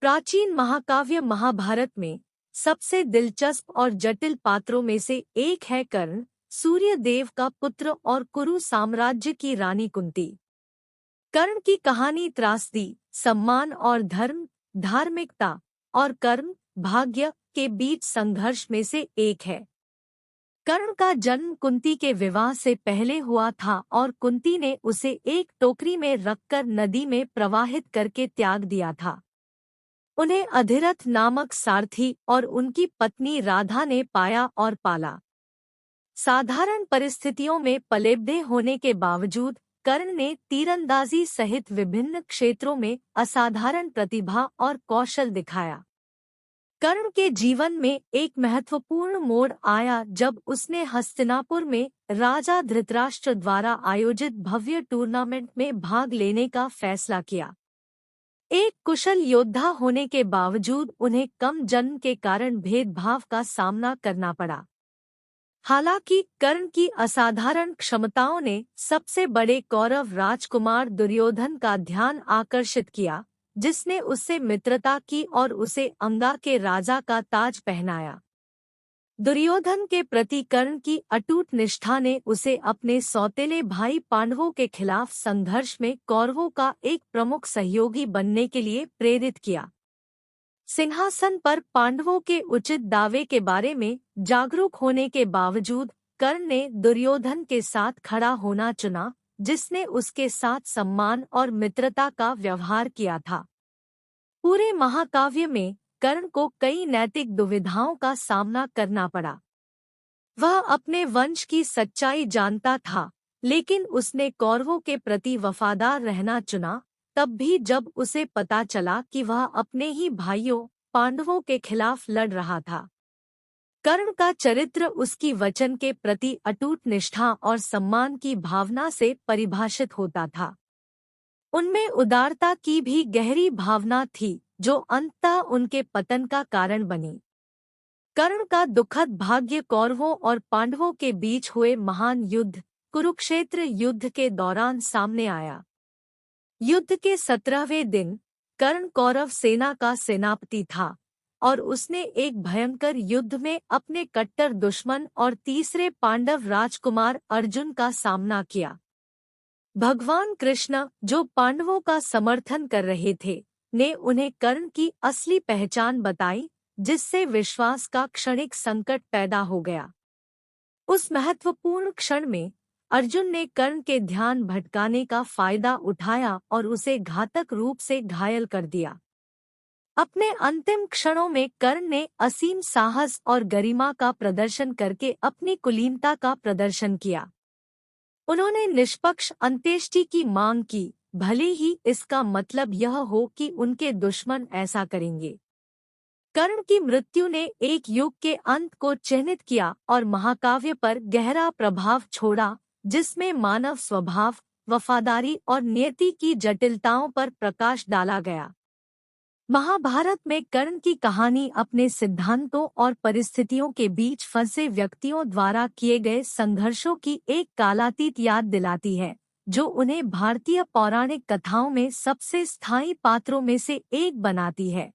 प्राचीन महाकाव्य महाभारत में सबसे दिलचस्प और जटिल पात्रों में से एक है कर्ण, सूर्य देव का पुत्र और कुरु साम्राज्य की रानी कुंती। कर्ण की कहानी त्रासदी, सम्मान और धर्म, धार्मिकता और कर्म, भाग्य के बीच संघर्ष में से एक है। कर्ण का जन्म कुंती के विवाह से पहले हुआ था और कुंती ने उसे एक टोकरी में रखकर नदी में प्रवाहित करके त्याग दिया था। उन्हें अधिरथ नामक सारथी और उनकी पत्नी राधा ने पाया और पाला। साधारण परिस्थितियों में पलेबड़े होने के बावजूद कर्ण ने तीरंदाजी सहित विभिन्न क्षेत्रों में असाधारण प्रतिभा और कौशल दिखाया। कर्ण के जीवन में एक महत्वपूर्ण मोड़ आया जब उसने हस्तिनापुर में राजा धृतराष्ट्र द्वारा आयोजित भव्य टूर्नामेंट में भाग लेने का फैसला किया। एक कुशल योद्धा होने के बावजूद उन्हें कम जन्म के कारण भेदभाव का सामना करना पड़ा। हालांकि कर्ण की असाधारण क्षमताओं ने सबसे बड़े कौरव राजकुमार दुर्योधन का ध्यान आकर्षित किया, जिसने उससे मित्रता की और उसे अंगा के राजा का ताज पहनाया। दुर्योधन के प्रति कर्ण की अटूट निष्ठा ने उसे अपने सौतेले भाई पांडवों के खिलाफ संघर्ष में कौरवों का एक प्रमुख सहयोगी बनने के लिए प्रेरित किया। सिंहासन पर पांडवों के उचित दावे के बारे में जागरूक होने के बावजूद कर्ण ने दुर्योधन के साथ खड़ा होना चुना, जिसने उसके साथ सम्मान और मित्रता का व्यवहार किया था। पूरे महाकाव्य में कर्ण को कई नैतिक दुविधाओं का सामना करना पड़ा। वह अपने वंश की सच्चाई जानता था, लेकिन उसने कौरवों के प्रति वफादार रहना चुना, तब भी जब उसे पता चला कि वह अपने ही भाइयों पांडवों के खिलाफ लड़ रहा था। कर्ण का चरित्र उसकी वचन के प्रति अटूट निष्ठा और सम्मान की भावना से परिभाषित होता था। उनमें उदारता की भी गहरी भावना थी, जो अंततः उनके पतन का कारण बनी। कर्ण का दुखद भाग्य कौरवों और पांडवों के बीच हुए महान युद्ध, कुरुक्षेत्र युद्ध के दौरान सामने आया। युद्ध के 17वें दिन कर्ण कौरव सेना का सेनापति था और उसने एक भयंकर युद्ध में अपने कट्टर दुश्मन और तीसरे पांडव राजकुमार अर्जुन का सामना किया। भगवान कृष्ण, जो पांडवों का समर्थन कर रहे थे, ने उन्हें कर्ण की असली पहचान बताई, जिससे विश्वास का क्षणिक संकट पैदा हो गया। उस महत्वपूर्ण क्षण में अर्जुन ने कर्ण के ध्यान भटकाने का फायदा उठाया और उसे घातक रूप से घायल कर दिया। अपने अंतिम क्षणों में कर्ण ने असीम साहस और गरिमा का प्रदर्शन करके अपनी कुलीनता का प्रदर्शन किया। उन्होंने निष्पक्ष अंत्येष्टि की मांग की, भले ही इसका मतलब यह हो कि उनके दुश्मन ऐसा करेंगे। कर्ण की मृत्यु ने एक युग के अंत को चिह्नित किया और महाकाव्य पर गहरा प्रभाव छोड़ा, जिसमें मानव स्वभाव, वफादारी और नियति की जटिलताओं पर प्रकाश डाला गया। महाभारत में कर्ण की कहानी अपने सिद्धांतों और परिस्थितियों के बीच फंसे व्यक्तियों द्वारा किए गए संघर्षों की एक कालातीत याद दिलाती है, जो उन्हें भारतीय पौराणिक कथाओं में सबसे स्थायी पात्रों में से एक बनाती है।